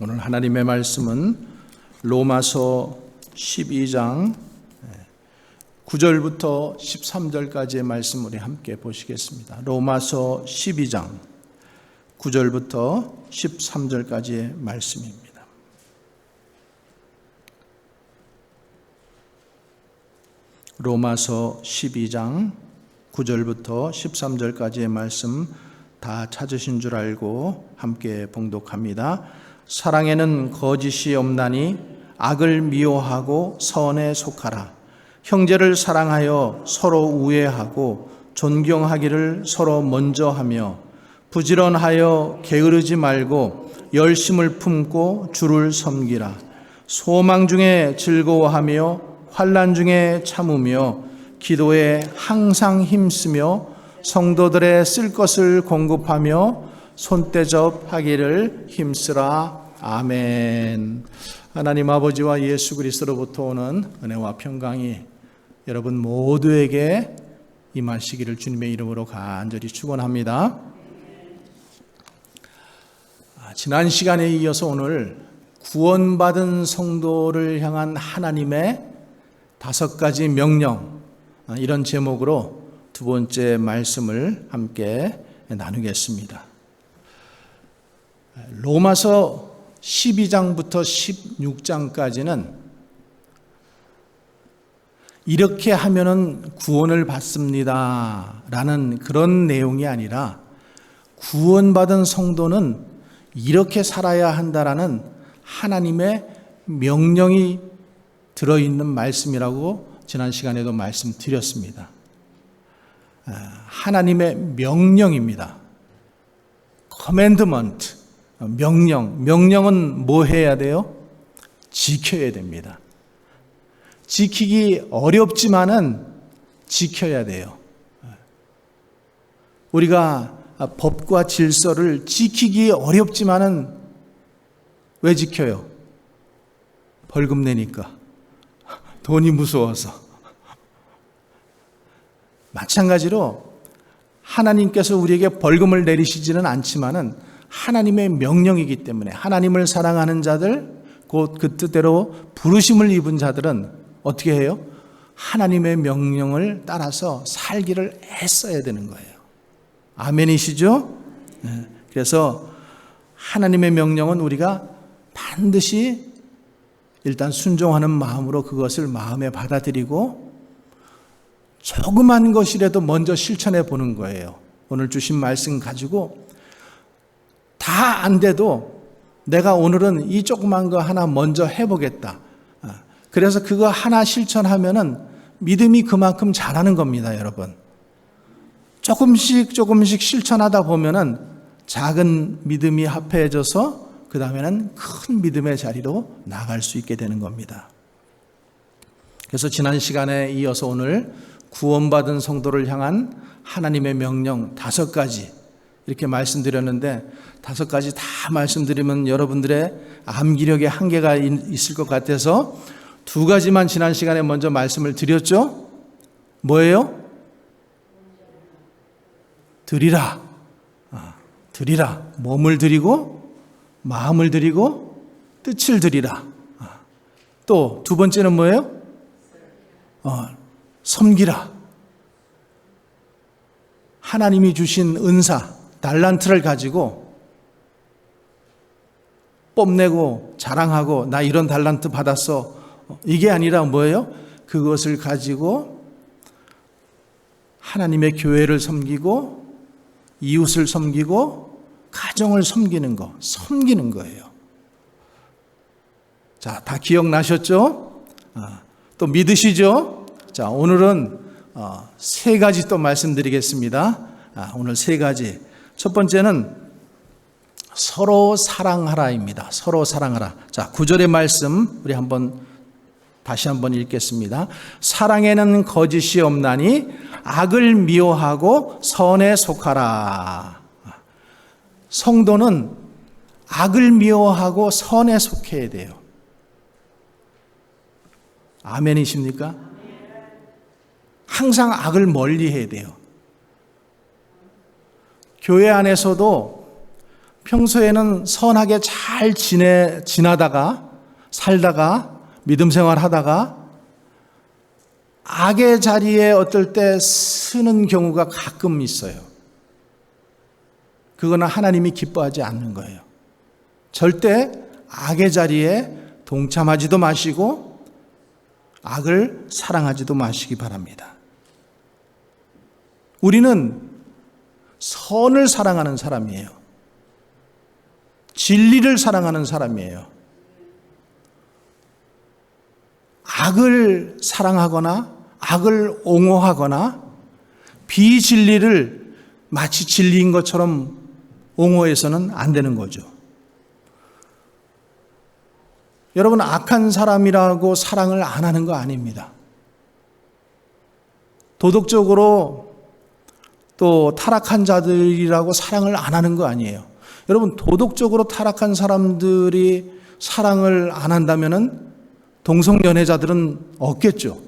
오늘 하나님의 말씀은 로마서 12장 9절부터 13절까지의 말씀 우리 함께 보시겠습니다. 로마서 12장 9절부터 13절까지의 말씀입니다. 로마서 12장 9절부터 13절까지의 말씀 다 찾으신 줄 알고 함께 봉독합니다. 사랑에는 거짓이 없나니 악을 미워하고 선에 속하라. 형제를 사랑하여 서로 우애하고 존경하기를 서로 먼저 하며 부지런하여 게으르지 말고 열심을 품고 주를 섬기라. 소망 중에 즐거워하며 환난 중에 참으며 기도에 항상 힘쓰며 성도들의 쓸 것을 공급하며 손대접하기를 힘쓰라. 아멘. 하나님 아버지와 예수 그리스도로부터 오는 은혜와 평강이 여러분 모두에게 임하시기를 주님의 이름으로 간절히 축원합니다. 지난 시간에 이어서 오늘 구원받은 성도를 향한 하나님의 5가지 명령, 이런 제목으로 두 번째 말씀을 함께 나누겠습니다. 로마서 12장부터 16장까지는 이렇게 하면은 구원을 받습니다 라는 그런 내용이 아니라 구원받은 성도는 이렇게 살아야 한다라는 하나님의 명령이 들어있는 말씀이라고 지난 시간에도 말씀드렸습니다. 하나님의 명령입니다. commandment, 명령은 뭐 해야 돼요? 지켜야 됩니다. 지키기 어렵지만은 지켜야 돼요. 우리가 법과 질서를 지키기 어렵지만은 왜 지켜요? 벌금 내니까. 돈이 무서워서. 마찬가지로 하나님께서 우리에게 벌금을 내리시지는 않지만은 하나님의 명령이기 때문에 하나님을 사랑하는 자들, 곧 그 뜻대로 부르심을 입은 자들은 어떻게 해요? 하나님의 명령을 따라서 살기를 애써야 되는 거예요. 아멘이시죠? 그래서 하나님의 명령은 우리가 반드시 일단 순종하는 마음으로 그것을 마음에 받아들이고 조그만 것이라도 먼저 실천해 보는 거예요. 오늘 주신 말씀 가지고 다 안 돼도 내가 오늘은 이 조그만 거 하나 먼저 해보겠다. 그래서 그거 하나 실천하면은 믿음이 그만큼 자라는 겁니다, 여러분. 조금씩 실천하다 보면은 작은 믿음이 합해져서 그 다음에는 큰 믿음의 자리로 나갈 수 있게 되는 겁니다. 그래서 지난 시간에 이어서 오늘 구원받은 성도를 향한 하나님의 명령 5가지 이렇게 말씀드렸는데 5가지 다 말씀드리면 여러분들의 암기력에 한계가 있을 것 같아서 2가지만 지난 시간에 먼저 말씀을 드렸죠. 뭐예요? 드리라. 드리라. 몸을 드리고 마음을 드리고 뜻을 드리라. 또 2번째는 뭐예요? 섬기라. 하나님이 주신 은사, 달란트를 가지고 뽐내고 자랑하고 나 이런 달란트 받았어. 이게 아니라 뭐예요? 그것을 가지고 하나님의 교회를 섬기고 이웃을 섬기고 가정을 섬기는 거, 섬기는 거예요. 자, 다 기억나셨죠? 또 믿으시죠? 자, 오늘은 3가지 또 말씀드리겠습니다. 오늘 3가지. 첫 번째는 서로 사랑하라입니다. 서로 사랑하라. 자, 9절의 말씀 우리 다시 한번 읽겠습니다. 사랑에는 거짓이 없나니 악을 미워하고 선에 속하라. 성도는 악을 미워하고 선에 속해야 돼요. 아멘이십니까? 항상 악을 멀리 해야 돼요. 교회 안에서도 평소에는 선하게 잘 지나다가 살다가 믿음 생활하다가 악의 자리에 어떨 때 쓰는 경우가 가끔 있어요. 그거는 하나님이 기뻐하지 않는 거예요. 절대 악의 자리에 동참하지도 마시고 악을 사랑하지도 마시기 바랍니다. 우리는 선을 사랑하는 사람이에요. 진리를 사랑하는 사람이에요. 악을 사랑하거나 악을 옹호하거나 비진리를 마치 진리인 것처럼 옹호해서는 안 되는 거죠. 여러분, 악한 사람이라고 사랑을 안 하는 거 아닙니다. 도덕적으로 또 타락한 자들이라고 사랑을 안 하는 거 아니에요. 여러분, 도덕적으로 타락한 사람들이 사랑을 안 한다면은 동성연애자들은 없겠죠.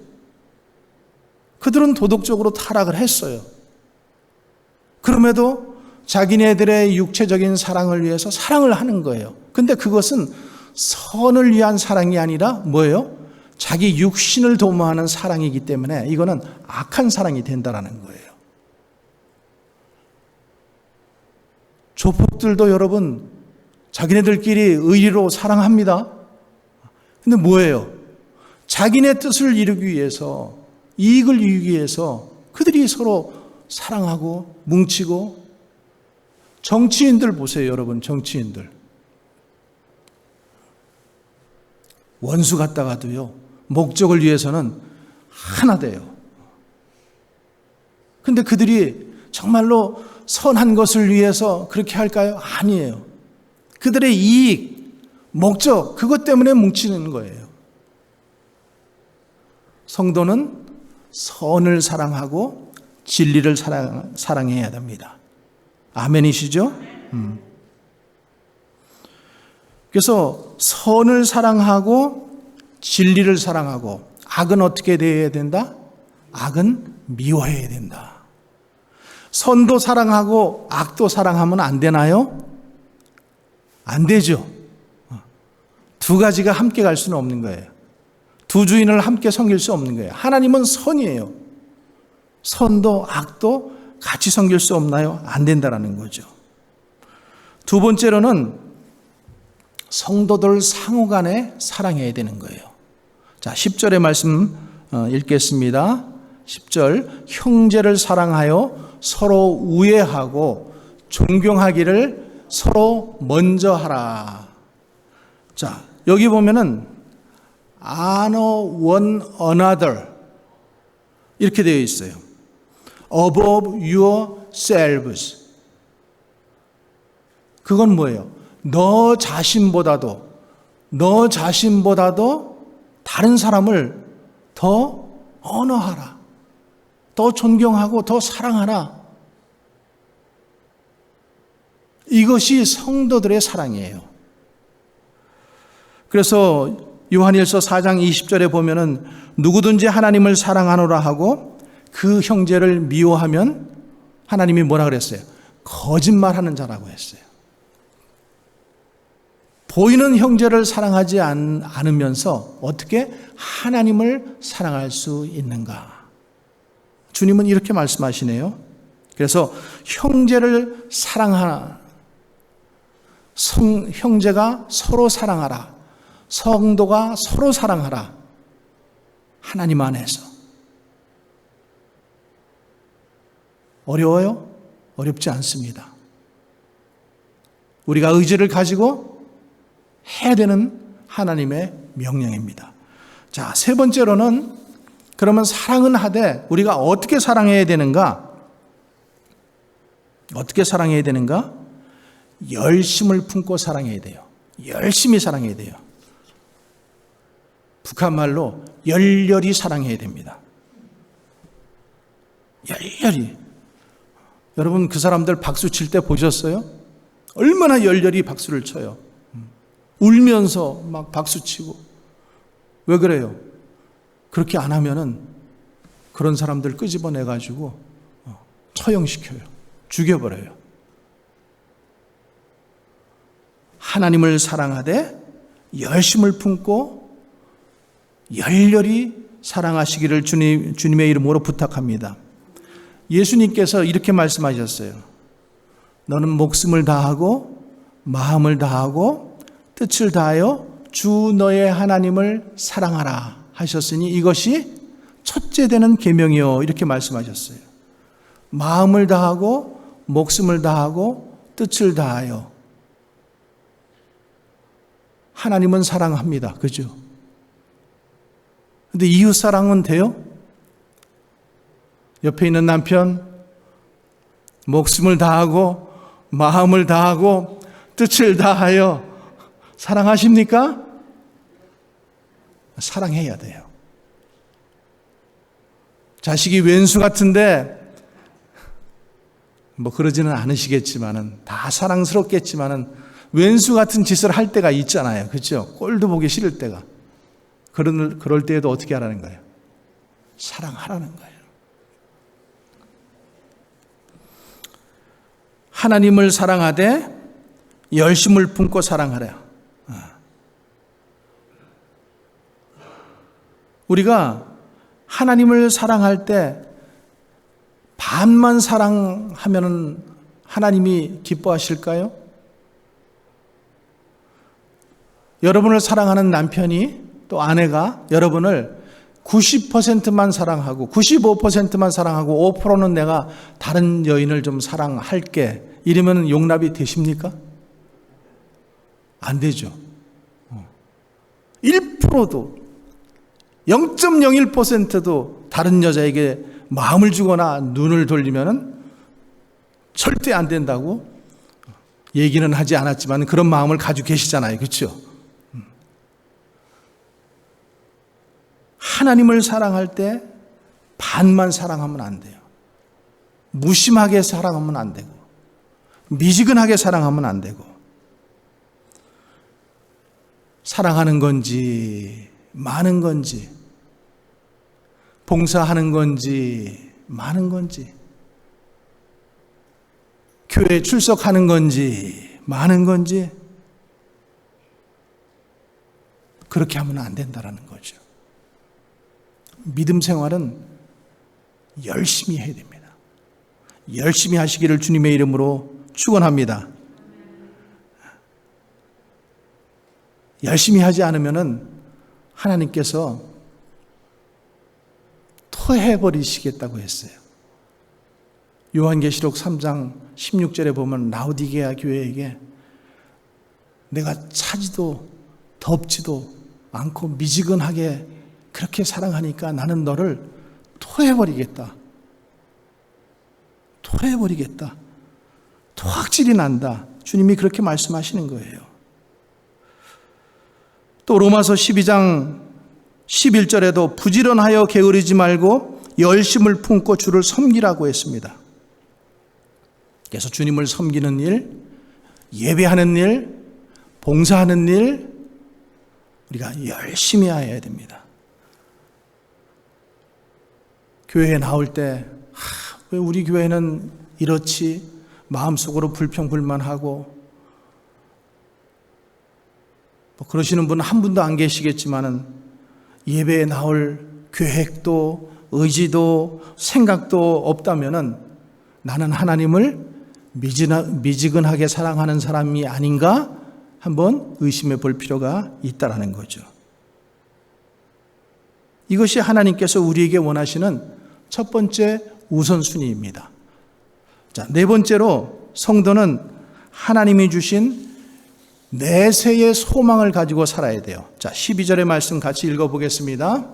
그들은 도덕적으로 타락을 했어요. 그럼에도 자기네들의 육체적인 사랑을 위해서 사랑을 하는 거예요. 근데 그것은 선을 위한 사랑이 아니라 뭐예요? 자기 육신을 도모하는 사랑이기 때문에 이거는 악한 사랑이 된다는 거예요. 조폭들도 여러분 자기네들끼리 의리로 사랑합니다. 근데 뭐예요? 자기네 뜻을 이루기 위해서, 이익을 이루기 위해서 그들이 서로 사랑하고 뭉치고. 정치인들 보세요, 여러분. 정치인들 원수 같다가도요 목적을 위해서는 하나 돼요. 근데 그들이 정말로 선한 것을 위해서 그렇게 할까요? 아니에요. 그들의 이익, 목적, 그것 때문에 뭉치는 거예요. 성도는 선을 사랑하고 진리를 사랑해야 됩니다. 아멘이시죠? 그래서 선을 사랑하고 진리를 사랑하고 악은 어떻게 되어야 된다? 악은 미워해야 된다. 선도 사랑하고 악도 사랑하면 안 되나요? 안 되죠. 두 가지가 함께 갈 수는 없는 거예요. 두 주인을 함께 섬길 수 없는 거예요. 하나님은 선이에요. 선도 악도 같이 섬길 수 없나요? 안 된다라는 거죠. 두 번째로는 성도들 상호간에 사랑해야 되는 거예요. 자, 10절의 말씀 읽겠습니다. 10절, 형제를 사랑하여 서로 우애하고 존경하기를 서로 먼저 하라. 자, 여기 보면은 honor one another 이렇게 되어 있어요. above yourselves. 그건 뭐예요? 너 자신보다도 다른 사람을 더 언어하라. 더 존경하고 더 사랑하라. 이것이 성도들의 사랑이에요. 그래서 요한일서 4장 20절에 보면은 누구든지 하나님을 사랑하노라 하고 그 형제를 미워하면 하나님이 뭐라 그랬어요? 거짓말하는 자라고 했어요. 보이는 형제를 사랑하지 않으면서 어떻게 하나님을 사랑할 수 있는가? 주님은 이렇게 말씀하시네요. 그래서 형제를 사랑하라. 형제가 서로 사랑하라. 성도가 서로 사랑하라. 하나님 안에서. 어려워요? 어렵지 않습니다. 우리가 의지를 가지고 해야 되는 하나님의 명령입니다. 자, 세 번째로는 그러면 사랑은 하되 우리가 어떻게 사랑해야 되는가? 어떻게 사랑해야 되는가? 열심을 품고 사랑해야 돼요. 열심히 사랑해야 돼요. 북한 말로 열렬히 사랑해야 됩니다. 열렬히. 여러분 그 사람들 박수 칠 때 보셨어요? 얼마나 열렬히 박수를 쳐요. 울면서 막 박수 치고. 왜 그래요? 그렇게 안 하면은 그런 사람들 끄집어내가지고 처형시켜요. 죽여버려요. 하나님을 사랑하되 열심을 품고 열렬히 사랑하시기를 주님의 이름으로 부탁합니다. 예수님께서 이렇게 말씀하셨어요. 너는 목숨을 다하고 마음을 다하고 뜻을 다하여 주 너의 하나님을 사랑하라 하셨으니 이것이 첫째 되는 계명이요, 이렇게 말씀하셨어요. 마음을 다하고 목숨을 다하고 뜻을 다하여. 하나님은 사랑합니다. 그죠? 근데 이웃 사랑은 돼요? 옆에 있는 남편 목숨을 다하고 마음을 다하고 뜻을 다하여 사랑하십니까? 사랑해야 돼요. 자식이 왼수 같은데 뭐 그러지는 않으시겠지만은 다 사랑스럽겠지만은 왼수 같은 짓을 할 때가 있잖아요. 그렇죠? 꼴도 보기 싫을 때가. 그럴 때에도 어떻게 하라는 거예요? 사랑하라는 거예요. 하나님을 사랑하되 열심을 품고 사랑하라. 우리가 하나님을 사랑할 때 반만 사랑하면 하나님이 기뻐하실까요? 여러분을 사랑하는 남편이 또 아내가 여러분을 90%만 사랑하고 95%만 사랑하고 5%는 내가 다른 여인을 좀 사랑할게 이러면 용납이 되십니까? 안 되죠. 1%도 0.01%도 다른 여자에게 마음을 주거나 눈을 돌리면 절대 안 된다고 얘기는 하지 않았지만 그런 마음을 가지고 계시잖아요. 그렇죠? 하나님을 사랑할 때 반만 사랑하면 안 돼요. 무심하게 사랑하면 안 되고 미지근하게 사랑하면 안 되고 사랑하는 건지 많은 건지 봉사하는 건지 많은 건지 교회에 출석하는 건지 많은 건지 그렇게 하면 안 된다는 거죠. 믿음 생활은 열심히 해야 됩니다. 열심히 하시기를 주님의 이름으로 축원합니다. 열심히 하지 않으면은 하나님께서 토해버리시겠다고 했어요. 요한계시록 3장 16절에 보면 라오디게아 교회에게 내가 차지도 덥지도 않고 미지근하게 그렇게 사랑하니까 나는 너를 토해버리겠다. 토해버리겠다. 토악질이 난다. 주님이 그렇게 말씀하시는 거예요. 또 로마서 12장 11절에도 부지런하여 게으르지 말고 열심을 품고 주를 섬기라고 했습니다. 그래서 주님을 섬기는 일, 예배하는 일, 봉사하는 일 우리가 열심히 해야 됩니다. 교회에 나올 때 왜 우리 교회는 이렇지 마음속으로 불평불만하고 뭐 그러시는 분은 한 분도 안 계시겠지만은 예배에 나올 계획도 의지도 생각도 없다면은 나는 하나님을 미지근하게 사랑하는 사람이 아닌가 한번 의심해 볼 필요가 있다라는 거죠. 이것이 하나님께서 우리에게 원하시는 첫 번째 우선순위입니다. 자, 네 번째로 성도는 하나님이 주신 내세의 소망을 가지고 살아야 돼요. 자, 12절의 말씀 같이 읽어보겠습니다.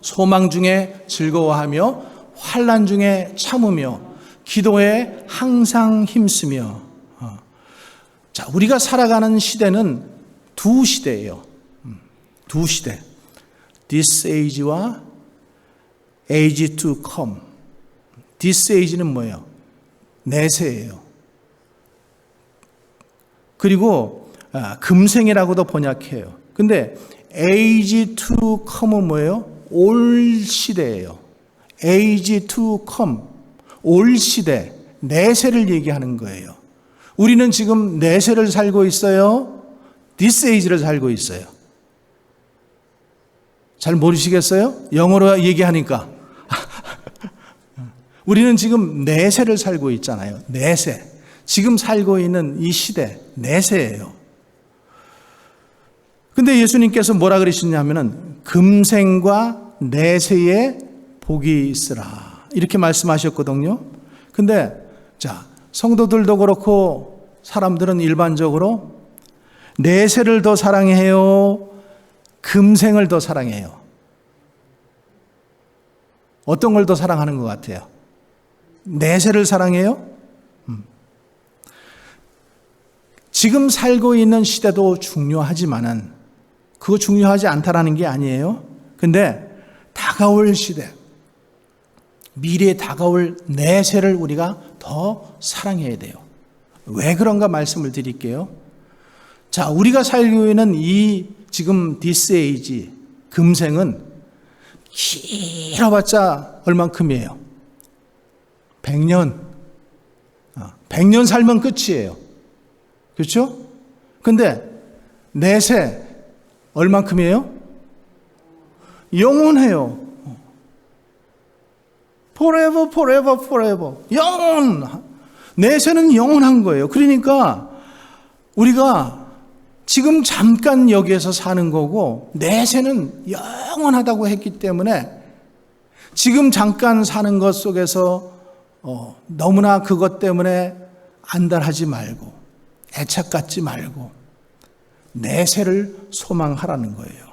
소망 중에 즐거워하며 환난 중에 참으며 기도에 항상 힘쓰며. 자, 우리가 살아가는 시대는 두 시대예요. 두 시대. This age와 age to come. This age는 뭐예요? 내세예요. 그리고 금생이라고도 번역해요. 근데 age to come은 뭐예요? 올 시대예요. age to come. 올 시대, 내세를 얘기하는 거예요. 우리는 지금 내세를 살고 있어요? This age를 살고 있어요? 잘 모르시겠어요? 영어로 얘기하니까. 우리는 지금 내세를 살고 있잖아요. 내세. 지금 살고 있는 이 시대, 내세예요. 근데 예수님께서 뭐라 그러시냐면은 금생과 내세에 복이 있으라. 이렇게 말씀하셨거든요. 근데 자, 성도들도 그렇고 사람들은 일반적으로 내세를 더 사랑해요? 금생을 더 사랑해요? 어떤 걸 더 사랑하는 것 같아요? 내세를 사랑해요? 지금 살고 있는 시대도 중요하지만은 그거 중요하지 않다라는 게 아니에요. 근데 다가올 시대, 미래에 다가올 내세를 우리가 더 사랑해야 돼요. 왜 그런가 말씀을 드릴게요. 자, 우리가 살고 있는 이 지금 this age, 금생은 길어봤자 얼만큼이에요? 100년. 100년 살면 끝이에요. 그렇죠? 근데 내세 얼만큼이에요? 영원해요. forever, forever, forever. 영원. 내세는 영원한 거예요. 그러니까 우리가 지금 잠깐 여기에서 사는 거고 내세는 영원하다고 했기 때문에 지금 잠깐 사는 것 속에서 너무나 그것 때문에 안달하지 말고 애착 갖지 말고 내세를 소망하라는 거예요.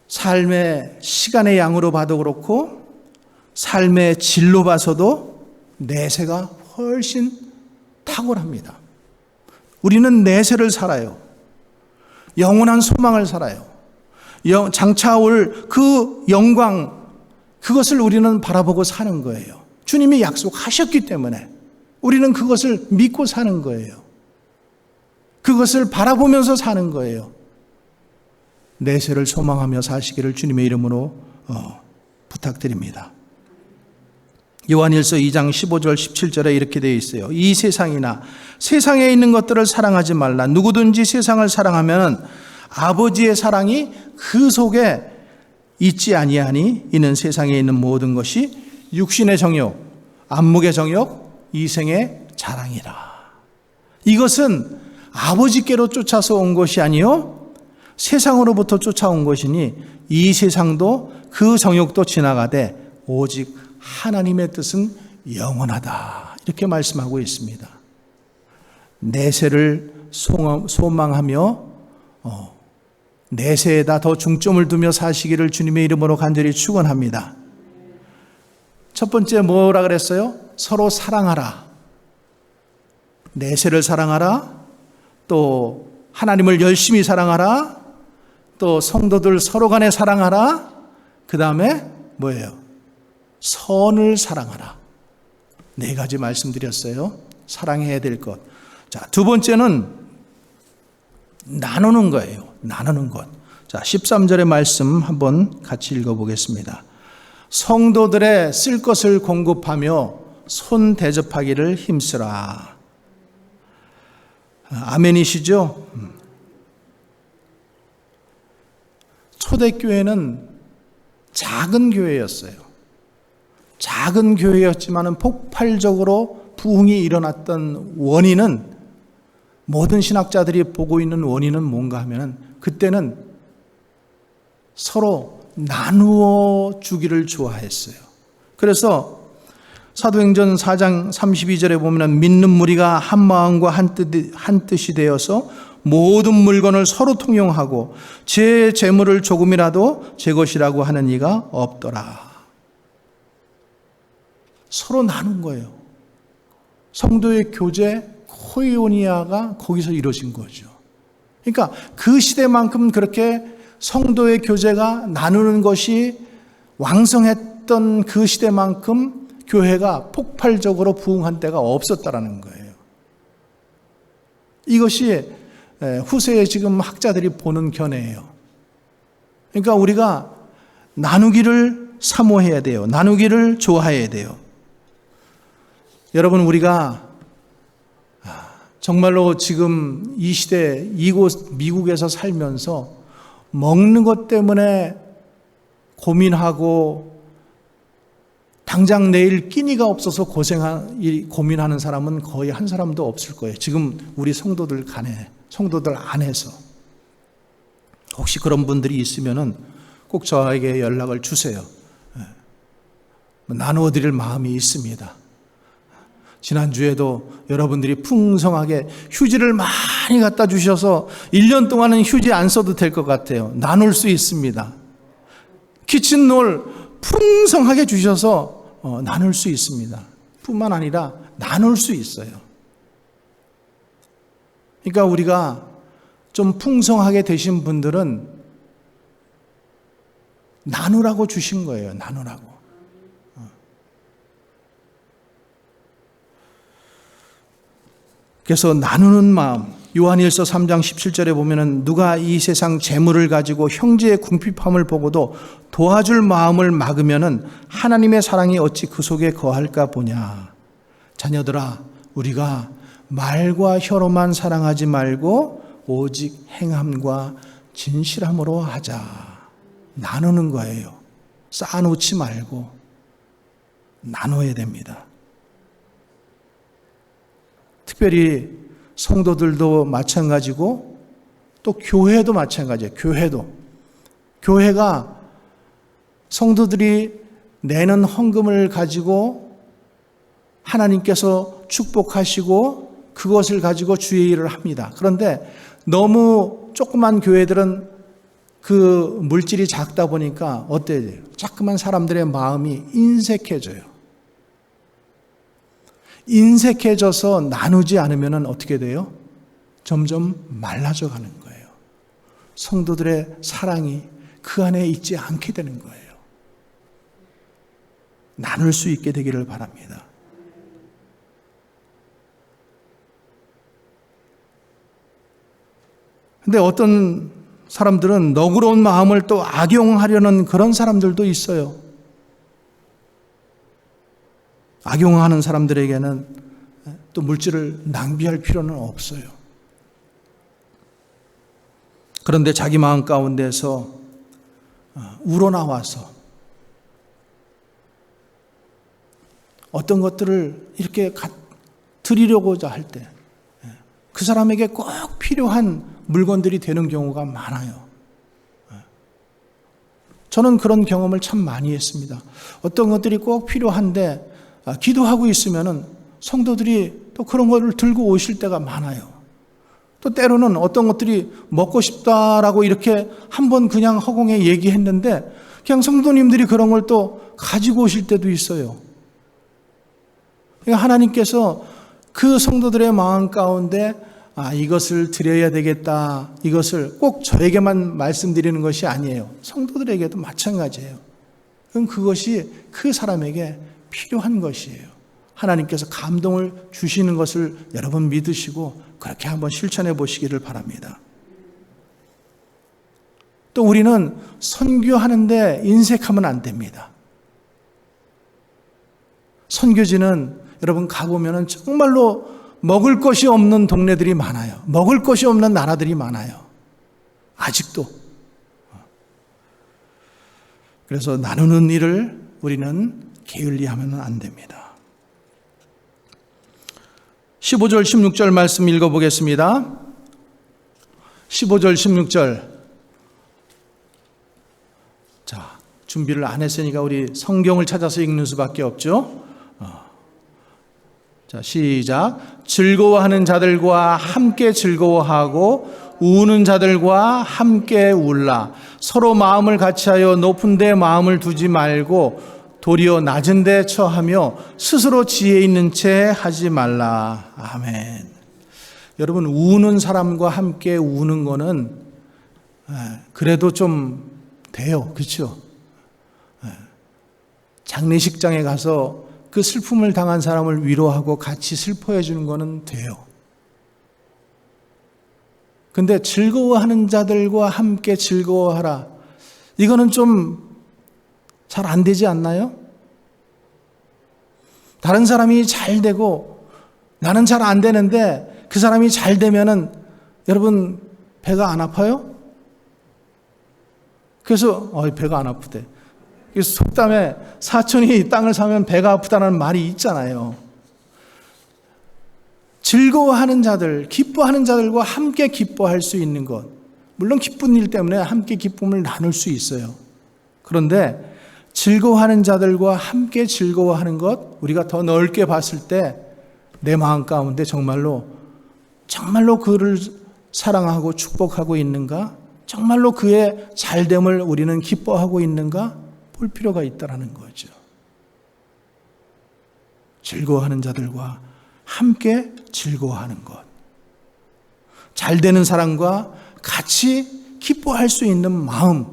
삶의 시간의 양으로 봐도 그렇고 삶의 질로 봐서도 내세가 훨씬 탁월합니다. 우리는 내세를 살아요. 영원한 소망을 살아요. 장차 올 그 영광, 그것을 우리는 바라보고 사는 거예요. 주님이 약속하셨기 때문에 우리는 그것을 믿고 사는 거예요. 그것을 바라보면서 사는 거예요. 내세를 소망하며 사시기를 주님의 이름으로 부탁드립니다. 요한일서 2장 15절 17절에 이렇게 되어 있어요. 이 세상이나 세상에 있는 것들을 사랑하지 말라. 누구든지 세상을 사랑하면 아버지의 사랑이 그 속에 있지 아니하니 이는 세상에 있는 모든 것이 육신의 정욕, 안목의 정욕, 이생의 자랑이라. 이것은 아버지께로 쫓아서 온 것이 아니요 세상으로부터 쫓아온 것이니 이 세상도 그 정욕도 지나가되 오직 하나님의 뜻은 영원하다. 이렇게 말씀하고 있습니다. 내세를 소망하며 내세에다 더 중점을 두며 사시기를 주님의 이름으로 간절히 축원합니다. 첫 번째 뭐라 그랬어요? 서로 사랑하라. 내세를 사랑하라. 또 하나님을 열심히 사랑하라. 또 성도들 서로 간에 사랑하라. 그 다음에 뭐예요? 선을 사랑하라. 네 가지 말씀드렸어요. 사랑해야 될 것. 자, 두 번째는 나누는 거예요. 나누는 것. 자, 13절의 말씀 한번 같이 읽어보겠습니다. 성도들의 쓸 것을 공급하며 손 대접하기를 힘쓰라. 아멘이시죠? 초대교회는 작은 교회였어요. 작은 교회였지만 폭발적으로 부흥이 일어났던 원인은, 모든 신학자들이 보고 있는 원인은 뭔가 하면 그때는 서로 나누어 주기를 좋아했어요. 그래서 사도행전 4장 32절에 보면 믿는 무리가 한 마음과 한 뜻이 되어서 모든 물건을 서로 통용하고 제 재물을 조금이라도 제 것이라고 하는 이가 없더라. 서로 나눈 거예요. 성도의 교제 코이오니아가 거기서 이루어진 거죠. 그러니까 그 시대만큼 그렇게 성도의 교제가 나누는 것이 왕성했던 그 시대만큼 교회가 폭발적으로 부흥한 때가 없었다라는 거예요. 이것이 후세에 지금 학자들이 보는 견해예요. 그러니까 우리가 나누기를 사모해야 돼요. 나누기를 좋아해야 돼요. 여러분, 우리가 정말로 지금 이 시대 이곳 미국에서 살면서 먹는 것 때문에 고민하고 당장 내일 끼니가 없어서 고민하는 사람은 거의 한 사람도 없을 거예요. 지금 우리 성도들 안에서. 혹시 그런 분들이 있으면은 꼭 저에게 연락을 주세요. 나누어 드릴 마음이 있습니다. 지난주에도 여러분들이 풍성하게 휴지를 많이 갖다 주셔서 1년 동안은 휴지 안 써도 될 것 같아요. 나눌 수 있습니다. 키친롤 풍성하게 주셔서 나눌 수 있습니다. 뿐만 아니라 나눌 수 있어요. 그러니까 우리가 좀 풍성하게 되신 분들은 나누라고 주신 거예요. 나누라고. 그래서 나누는 마음, 요한일서 3장 17절에 보면은 누가 이 세상 재물을 가지고 형제의 궁핍함을 보고도 도와줄 마음을 막으면은 하나님의 사랑이 어찌 그 속에 거할까 보냐. 자녀들아, 우리가 말과 혀로만 사랑하지 말고 오직 행함과 진실함으로 하자. 나누는 거예요. 쌓아놓지 말고 나눠야 됩니다. 특별히 성도들도 마찬가지고 또 교회도 마찬가지예요. 교회가 성도들이 내는 헌금을 가지고 하나님께서 축복하시고 그것을 가지고 주의 일을 합니다. 그런데 너무 조그만 교회들은 그 물질이 작다 보니까 어때야 돼요? 자꾸만 사람들의 마음이 인색해져요. 인색해져서 나누지 않으면 어떻게 돼요? 점점 말라져 가는 거예요. 성도들의 사랑이 그 안에 있지 않게 되는 거예요. 나눌 수 있게 되기를 바랍니다. 근데 어떤 사람들은 너그러운 마음을 또 악용하려는 그런 사람들도 있어요. 악용하는 사람들에게는 또 물질을 낭비할 필요는 없어요. 그런데 자기 마음 가운데서 우러나와서 어떤 것들을 이렇게 드리려고자 할 때 그 사람에게 꼭 필요한 물건들이 되는 경우가 많아요. 저는 그런 경험을 참 많이 했습니다. 어떤 것들이 꼭 필요한데 기도하고 있으면은 성도들이 또 그런 것을 들고 오실 때가 많아요. 또 때로는 어떤 것들이 먹고 싶다라고 이렇게 한번 그냥 허공에 얘기했는데 그냥 성도님들이 그런 걸 또 가지고 오실 때도 있어요. 그러니까 하나님께서 그 성도들의 마음 가운데 이것을 드려야 되겠다. 이것을 꼭 저에게만 말씀드리는 것이 아니에요. 성도들에게도 마찬가지예요. 그럼 그것이 그 사람에게 필요한 것이에요. 하나님께서 감동을 주시는 것을 여러분 믿으시고 그렇게 한번 실천해 보시기를 바랍니다. 또 우리는 선교하는데 인색하면 안 됩니다. 선교지는 여러분 가보면 정말로 먹을 것이 없는 동네들이 많아요. 먹을 것이 없는 나라들이 많아요. 아직도. 그래서 나누는 일을 우리는 게을리하면 안 됩니다. 15절 16절 말씀 읽어보겠습니다. 15절 16절. 자, 준비를 안 했으니까 우리 성경을 찾아서 읽는 수밖에 없죠. 자, 시작. 즐거워하는 자들과 함께 즐거워하고 우는 자들과 함께 울라. 서로 마음을 같이하여 높은 데 마음을 두지 말고 도리어 낮은 데 처하며 스스로 지혜 있는 채 하지 말라. 아멘. 여러분, 우는 사람과 함께 우는 거는 그래도 좀 돼요. 그렇죠? 장례식장에 가서 그 슬픔을 당한 사람을 위로하고 같이 슬퍼해 주는 거는 돼요. 근데 즐거워하는 자들과 함께 즐거워하라. 이거는 좀 잘 안 되지 않나요? 다른 사람이 잘 되고 나는 잘 안 되는데 그 사람이 잘 되면은 여러분 배가 안 아파요? 그래서 배가 안 아프대. 그래서 속담에 사촌이 땅을 사면 배가 아프다는 말이 있잖아요. 즐거워하는 자들, 기뻐하는 자들과 함께 기뻐할 수 있는 것. 물론 기쁜 일 때문에 함께 기쁨을 나눌 수 있어요. 그런데 즐거워하는 자들과 함께 즐거워하는 것, 우리가 더 넓게 봤을 때 내 마음 가운데 정말로 그를 사랑하고 축복하고 있는가? 정말로 그의 잘됨을 우리는 기뻐하고 있는가? 볼 필요가 있다는 거죠. 즐거워하는 자들과 함께 즐거워하는 것. 잘 되는 사람과 같이 기뻐할 수 있는 마음.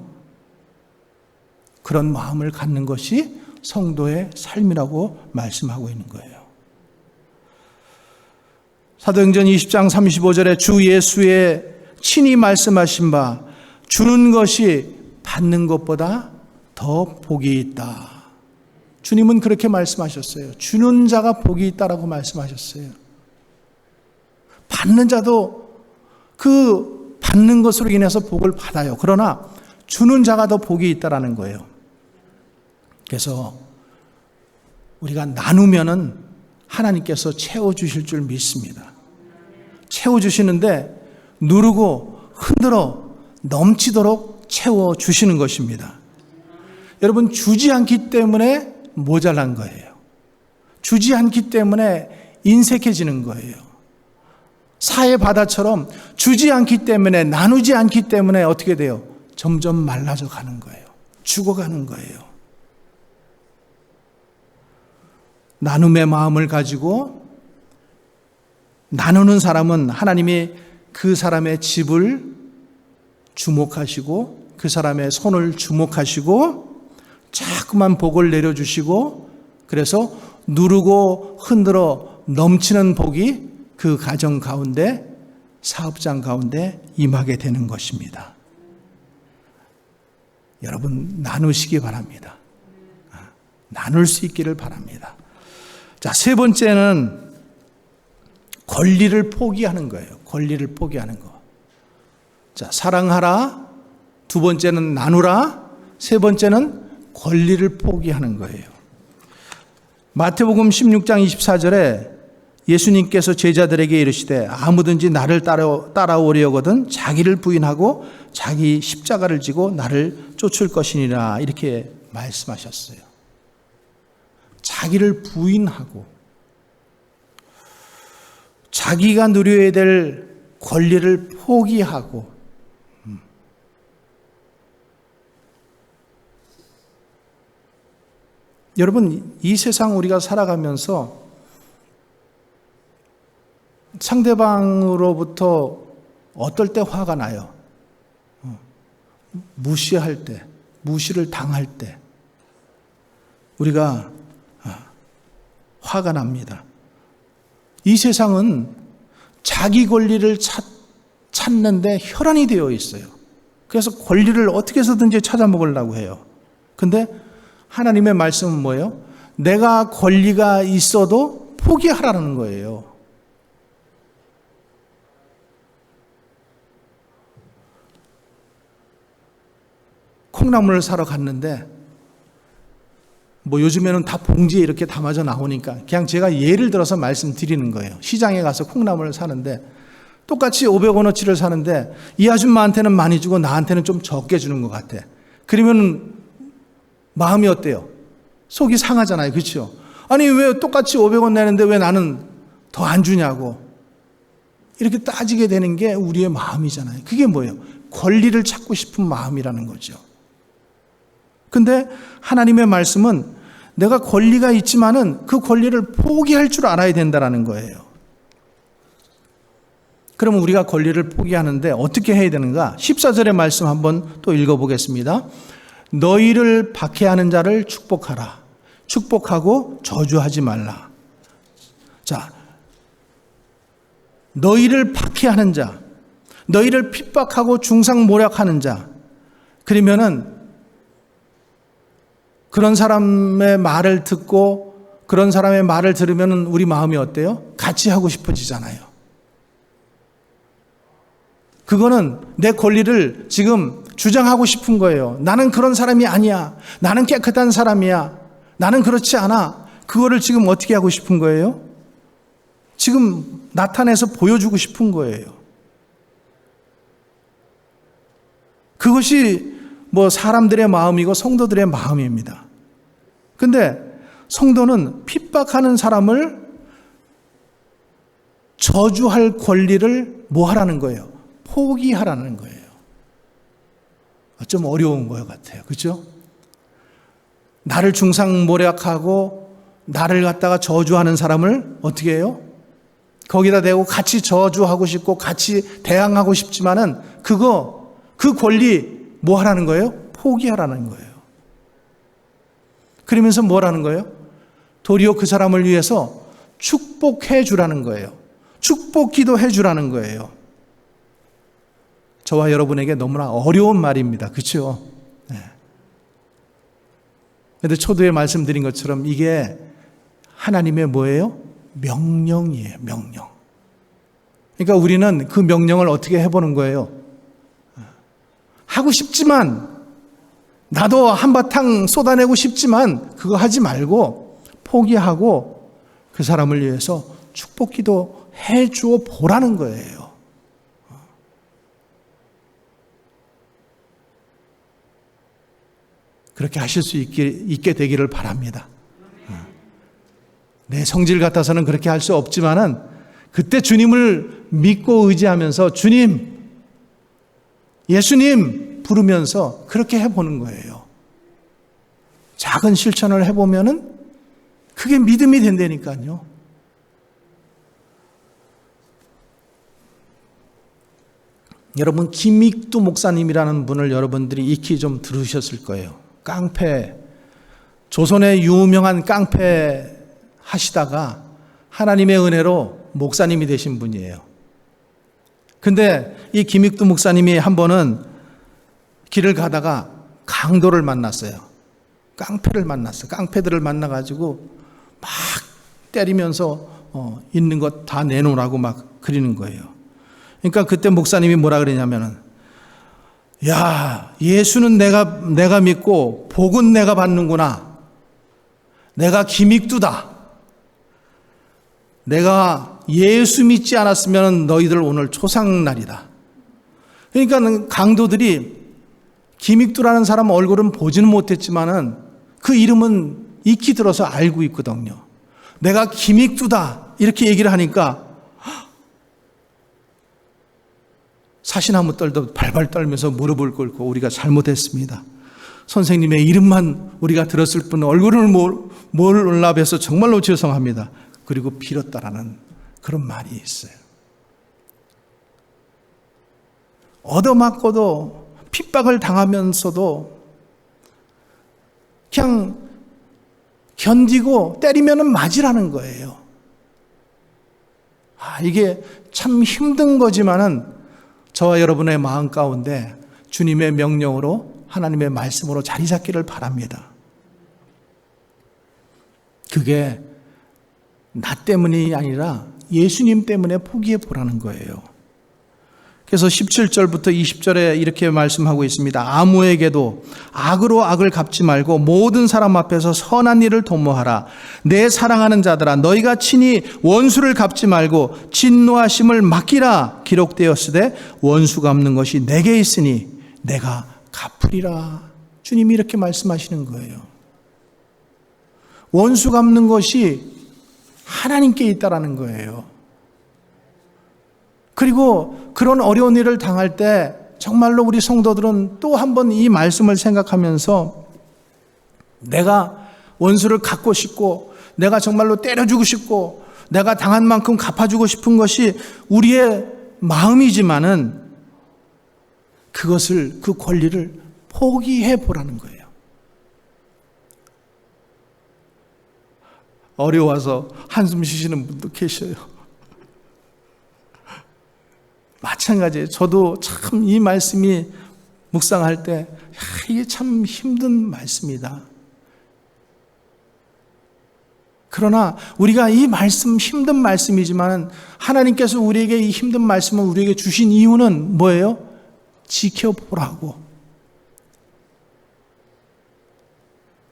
그런 마음을 갖는 것이 성도의 삶이라고 말씀하고 있는 거예요. 사도행전 20장 35절에 주 예수의 친히 말씀하신 바 주는 것이 받는 것보다 더 복이 있다. 주님은 그렇게 말씀하셨어요. 주는 자가 복이 있다라고 말씀하셨어요. 받는 자도 그 받는 것으로 인해서 복을 받아요. 그러나 주는 자가 더 복이 있다라는 거예요. 그래서 우리가 나누면은 하나님께서 채워주실 줄 믿습니다. 채워주시는데 누르고 흔들어 넘치도록 채워주시는 것입니다. 여러분, 주지 않기 때문에 모자란 거예요. 주지 않기 때문에 인색해지는 거예요. 사해 바다처럼 주지 않기 때문에, 나누지 않기 때문에 어떻게 돼요? 점점 말라져 가는 거예요. 죽어가는 거예요. 나눔의 마음을 가지고 나누는 사람은 하나님이 그 사람의 집을 주목하시고 그 사람의 손을 주목하시고 자꾸만 복을 내려주시고, 그래서 누르고 흔들어 넘치는 복이 그 가정 가운데, 사업장 가운데 임하게 되는 것입니다. 여러분, 나누시기 바랍니다. 나눌 수 있기를 바랍니다. 자, 세 번째는 권리를 포기하는 거예요. 권리를 포기하는 거. 자, 사랑하라. 두 번째는 나누라. 세 번째는 권리를 포기하는 거예요. 마태복음 16장 24절에 예수님께서 제자들에게 이르시되 아무든지 나를 따라오려거든 자기를 부인하고 자기 십자가를 지고 나를 쫓을 것이니라, 이렇게 말씀하셨어요. 자기를 부인하고 자기가 누려야 될 권리를 포기하고, 여러분, 이 세상 우리가 살아가면서 상대방으로부터 어떨 때 화가 나요? 무시할 때, 무시를 당할 때 우리가 화가 납니다. 이 세상은 자기 권리를 찾는데 혈안이 되어 있어요. 그래서 권리를 어떻게 해서든지 찾아먹으려고 해요. 근데 하나님의 말씀은 뭐예요? 내가 권리가 있어도 포기하라는 거예요. 콩나물을 사러 갔는데 요즘에는 다 봉지에 이렇게 담아져 나오니까 그냥 제가 예를 들어서 말씀드리는 거예요. 시장에 가서 콩나물을 사는데 똑같이 500원어치를 사는데 이 아줌마한테는 많이 주고 나한테는 좀 적게 주는 것 같아. 그러면 마음이 어때요? 속이 상하잖아요. 그렇죠? 아니, 왜 똑같이 500원 내는데 왜 나는 더 안 주냐고 이렇게 따지게 되는 게 우리의 마음이잖아요. 그게 뭐예요? 권리를 찾고 싶은 마음이라는 거죠. 근데 하나님의 말씀은 내가 권리가 있지만은 그 권리를 포기할 줄 알아야 된다는 거예요. 그러면 우리가 권리를 포기하는데 어떻게 해야 되는가? 14절의 말씀 한번 또 읽어보겠습니다. 너희를 박해하는 자를 축복하라. 축복하고 저주하지 말라. 자, 너희를 박해하는 자, 너희를 핍박하고 중상모략하는 자, 그러면은 그런 사람의 말을 듣고 그런 사람의 말을 들으면 우리 마음이 어때요? 같이 하고 싶어지잖아요. 그거는 내 권리를 지금 주장하고 싶은 거예요. 나는 그런 사람이 아니야. 나는 깨끗한 사람이야. 나는 그렇지 않아. 그거를 지금 어떻게 하고 싶은 거예요? 지금 나타내서 보여주고 싶은 거예요. 그것이 사람들의 마음이고 성도들의 마음입니다. 근데 성도는 핍박하는 사람을 저주할 권리를 뭐 하라는 거예요? 포기하라는 거예요. 좀 어려운 것 같아요. 그렇죠? 나를 중상모략하고 나를 갖다가 저주하는 사람을 어떻게 해요? 거기다 대고 같이 저주하고 싶고 같이 대항하고 싶지만은 그 권리 뭐 하라는 거예요? 포기하라는 거예요. 그러면서 뭐라는 거예요? 도리어 그 사람을 위해서 축복해 주라는 거예요. 축복 기도해 주라는 거예요. 저와 여러분에게 너무나 어려운 말입니다. 그렇죠? 그런데 초두에 말씀드린 것처럼 이게 하나님의 뭐예요? 명령이에요. 명령. 그러니까 우리는 그 명령을 어떻게 해보는 거예요? 하고 싶지만 나도 한바탕 쏟아내고 싶지만 그거 하지 말고 포기하고 그 사람을 위해서 축복 기도 해주어 보라는 거예요. 그렇게 하실 수 있게 되기를 바랍니다. 내 성질 같아서는 그렇게 할 수 없지만은 그때 주님을 믿고 의지하면서 주님, 예수님 부르면서 그렇게 해보는 거예요. 작은 실천을 해보면은 그게 믿음이 된다니까요. 여러분, 김익두 목사님이라는 분을 여러분들이 익히 좀 들으셨을 거예요. 깡패, 조선의 유명한 깡패 하시다가 하나님의 은혜로 목사님이 되신 분이에요. 근데 이 김익두 목사님이 한 번은 길을 가다가 강도를 만났어요. 깡패를 만났어요. 깡패들을 만나가지고 막 때리면서 있는 것 다 내놓으라고 막 그리는 거예요. 그러니까 그때 목사님이 뭐라 그러냐면은, 야, 예수는 내가 믿고 복은 내가 받는구나. 내가 김익두다. 내가 예수 믿지 않았으면 너희들 오늘 초상날이다. 그러니까 강도들이 김익두라는 사람 얼굴은 보지는 못했지만은 그 이름은 익히 들어서 알고 있거든요. 내가 김익두다 이렇게 얘기를 하니까 사시나무 떨도 발발 떨면서 무릎을 꿇고 우리가 잘못했습니다. 선생님의 이름만 우리가 들었을 뿐 얼굴을 몰라뵈서 정말로 죄송합니다. 그리고 빌었다라는 그런 말이 있어요. 얻어맞고도 핍박을 당하면서도 그냥 견디고 때리면은 맞으라는 거예요. 이게 참 힘든 거지만은 저와 여러분의 마음 가운데 주님의 명령으로 하나님의 말씀으로 자리 잡기를 바랍니다. 그게 나 때문이 아니라 예수님 때문에 포기해 보라는 거예요. 그래서 17절부터 20절에 이렇게 말씀하고 있습니다. 아무에게도 악으로 악을 갚지 말고 모든 사람 앞에서 선한 일을 도모하라. 내 사랑하는 자들아, 너희가 친히 원수를 갚지 말고 진노하심을 맡기라. 기록되었으되 원수 갚는 것이 내게 있으니 내가 갚으리라. 주님이 이렇게 말씀하시는 거예요. 원수 갚는 것이 하나님께 있다라는 거예요. 그리고 그런 어려운 일을 당할 때 정말로 우리 성도들은 또 한 번 이 말씀을 생각하면서 내가 원수를 갚고 싶고 내가 정말로 때려주고 싶고 내가 당한 만큼 갚아주고 싶은 것이 우리의 마음이지만은 그 권리를 포기해 보라는 거예요. 어려워서 한숨 쉬시는 분도 계셔요. 마찬가지예요. 저도 참 이 말씀이 묵상할 때 이게 참 힘든 말씀이다. 그러나 우리가 이 말씀, 힘든 말씀이지만 하나님께서 우리에게 이 힘든 말씀을 우리에게 주신 이유는 뭐예요? 지켜보라고.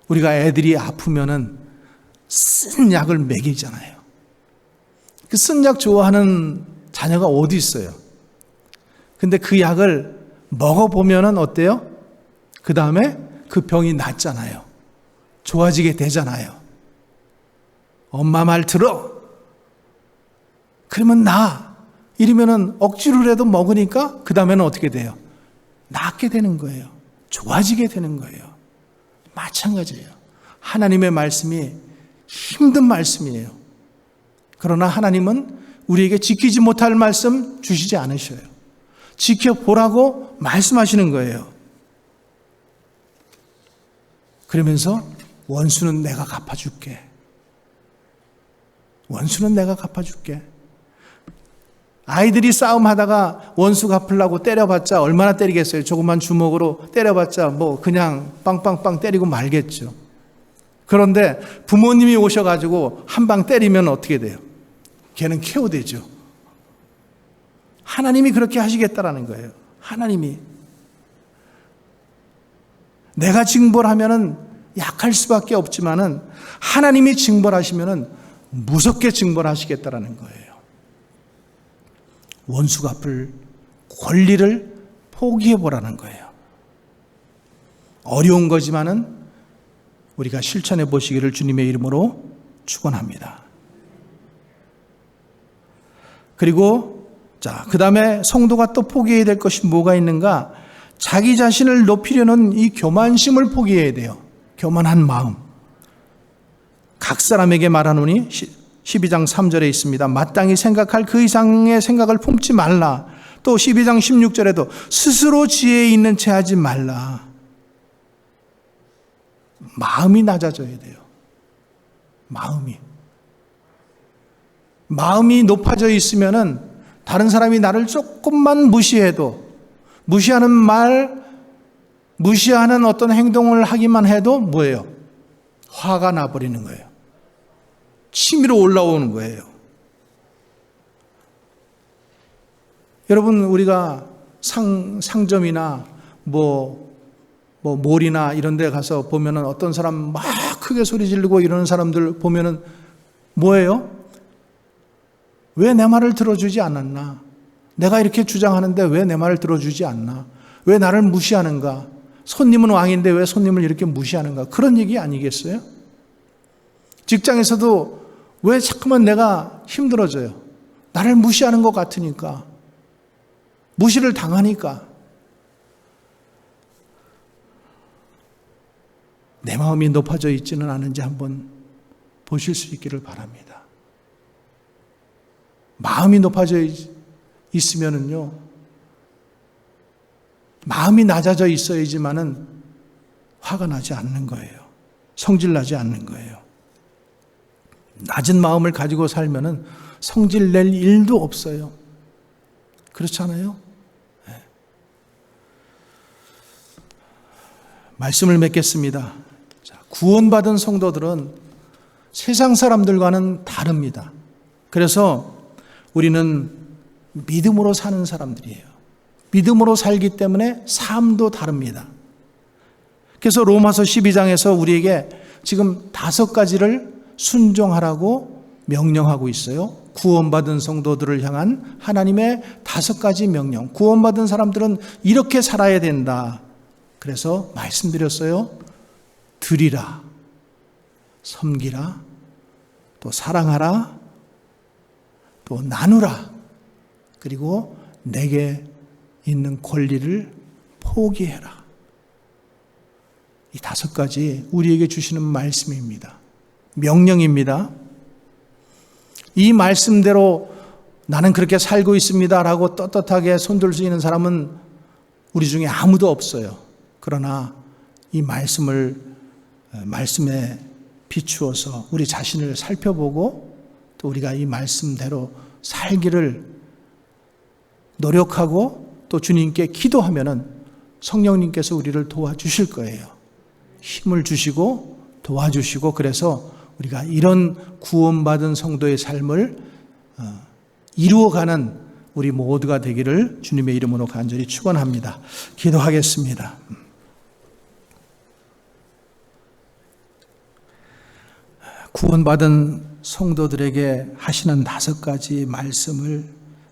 우리가 애들이 아프면은 쓴 약을 먹이잖아요. 그 쓴 약 좋아하는 자녀가 어디 있어요? 근데 그 약을 먹어보면은 어때요? 그 다음에 그 병이 낫잖아요. 좋아지게 되잖아요. 엄마 말 들어. 그러면 나. 이러면은 억지로라도 먹으니까 그 다음에는 어떻게 돼요? 낫게 되는 거예요. 좋아지게 되는 거예요. 마찬가지예요. 하나님의 말씀이 힘든 말씀이에요. 그러나 하나님은 우리에게 지키지 못할 말씀 주시지 않으셔요. 지켜보라고 말씀하시는 거예요. 그러면서 원수는 내가 갚아줄게. 원수는 내가 갚아줄게. 아이들이 싸움하다가 원수 갚으려고 때려봤자 얼마나 때리겠어요? 조그만 주먹으로 때려봤자 뭐 그냥 빵빵빵 때리고 말겠죠. 그런데 부모님이 오셔가지고 한 방 때리면 어떻게 돼요? 걔는 KO되죠. 하나님이 그렇게 하시겠다라는 거예요. 하나님이. 내가 징벌하면은 약할 수밖에 없지만은 하나님이 징벌하시면은 무섭게 징벌하시겠다라는 거예요. 원수 갚을 권리를 포기해 보라는 거예요. 어려운 거지만은 우리가 실천해 보시기를 주님의 이름으로 축원합니다. 그리고 그 다음에 성도가 또 포기해야 될 것이 뭐가 있는가? 자기 자신을 높이려는 이 교만심을 포기해야 돼요. 교만한 마음. 각 사람에게 말하노니 12장 3절에 있습니다. 마땅히 생각할 그 이상의 생각을 품지 말라. 또 12장 16절에도 스스로 지혜 있는 채 하지 말라. 마음이 낮아져야 돼요. 마음이 높아져 있으면은 다른 사람이 나를 조금만 무시해도, 무시하는 말, 무시하는 어떤 행동을 하기만 해도 뭐예요? 화가 나버리는 거예요. 치밀어 올라오는 거예요. 여러분, 우리가 상점이나 몰이나 이런 데 가서 보면은 어떤 사람 막 크게 소리 지르고 이러는 사람들 보면은 뭐예요? 왜 내 말을 들어주지 않았나? 내가 이렇게 주장하는데 왜 내 말을 들어주지 않나? 왜 나를 무시하는가? 손님은 왕인데 왜 손님을 이렇게 무시하는가? 그런 얘기 아니겠어요? 직장에서도 왜 자꾸만 내가 힘들어져요? 나를 무시하는 것 같으니까. 무시를 당하니까. 내 마음이 높아져 있지는 않은지 한번 보실 수 있기를 바랍니다. 마음이 높아져 있으면은요, 마음이 낮아져 있어야지만은 화가 나지 않는 거예요. 성질 나지 않는 거예요. 낮은 마음을 가지고 살면은 성질 낼 일도 없어요. 그렇잖아요? 네. 말씀을 맺겠습니다. 구원받은 성도들은 세상 사람들과는 다릅니다. 그래서 우리는 믿음으로 사는 사람들이에요. 믿음으로 살기 때문에 삶도 다릅니다. 그래서 로마서 12장에서 우리에게 지금 5가지를 순종하라고 명령하고 있어요. 구원받은 성도들을 향한 하나님의 5가지 명령. 구원받은 사람들은 이렇게 살아야 된다. 그래서 말씀드렸어요. 드리라, 섬기라, 또 사랑하라, 또 나누라, 그리고 내게 있는 권리를 포기해라. 이 5가지 우리에게 주시는 말씀입니다. 명령입니다. 이 말씀대로 나는 그렇게 살고 있습니다라고 떳떳하게 손들 수 있는 사람은 우리 중에 아무도 없어요. 그러나 이 말씀에 비추어서 우리 자신을 살펴보고 또 우리가 이 말씀대로 살기를 노력하고 또 주님께 기도하면은 성령님께서 우리를 도와주실 거예요. 힘을 주시고 도와주시고 그래서 우리가 이런 구원받은 성도의 삶을 이루어가는 우리 모두가 되기를 주님의 이름으로 간절히 축원합니다. 기도하겠습니다. 구원받은 성도들에게 하시는 5가지 말씀을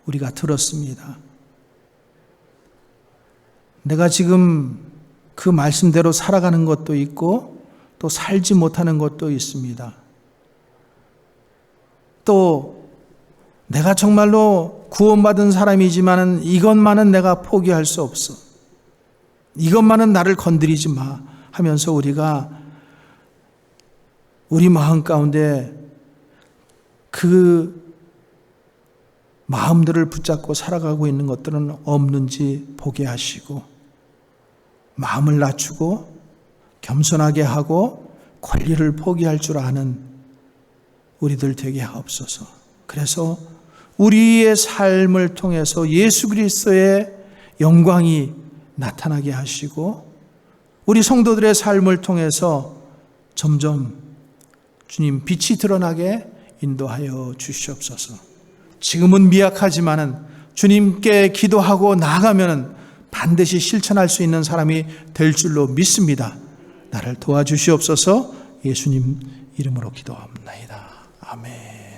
우리가 들었습니다. 내가 지금 그 말씀대로 살아가는 것도 있고 또 살지 못하는 것도 있습니다. 또 내가 정말로 구원받은 사람이지만 이것만은 내가 포기할 수 없어. 이것만은 나를 건드리지 마 하면서 우리가 우리 마음 가운데 그 마음들을 붙잡고 살아가고 있는 것들은 없는지 보게 하시고 마음을 낮추고 겸손하게 하고 권리를 포기할 줄 아는 우리들 되게 하옵소서. 그래서 우리의 삶을 통해서 예수 그리스도의 영광이 나타나게 하시고 우리 성도들의 삶을 통해서 점점 주님 빛이 드러나게 인도하여 주시옵소서. 지금은 미약하지만은 주님께 기도하고 나아가면은 반드시 실천할 수 있는 사람이 될 줄로 믿습니다. 나를 도와주시옵소서. 예수님 이름으로 기도합니다. 아멘.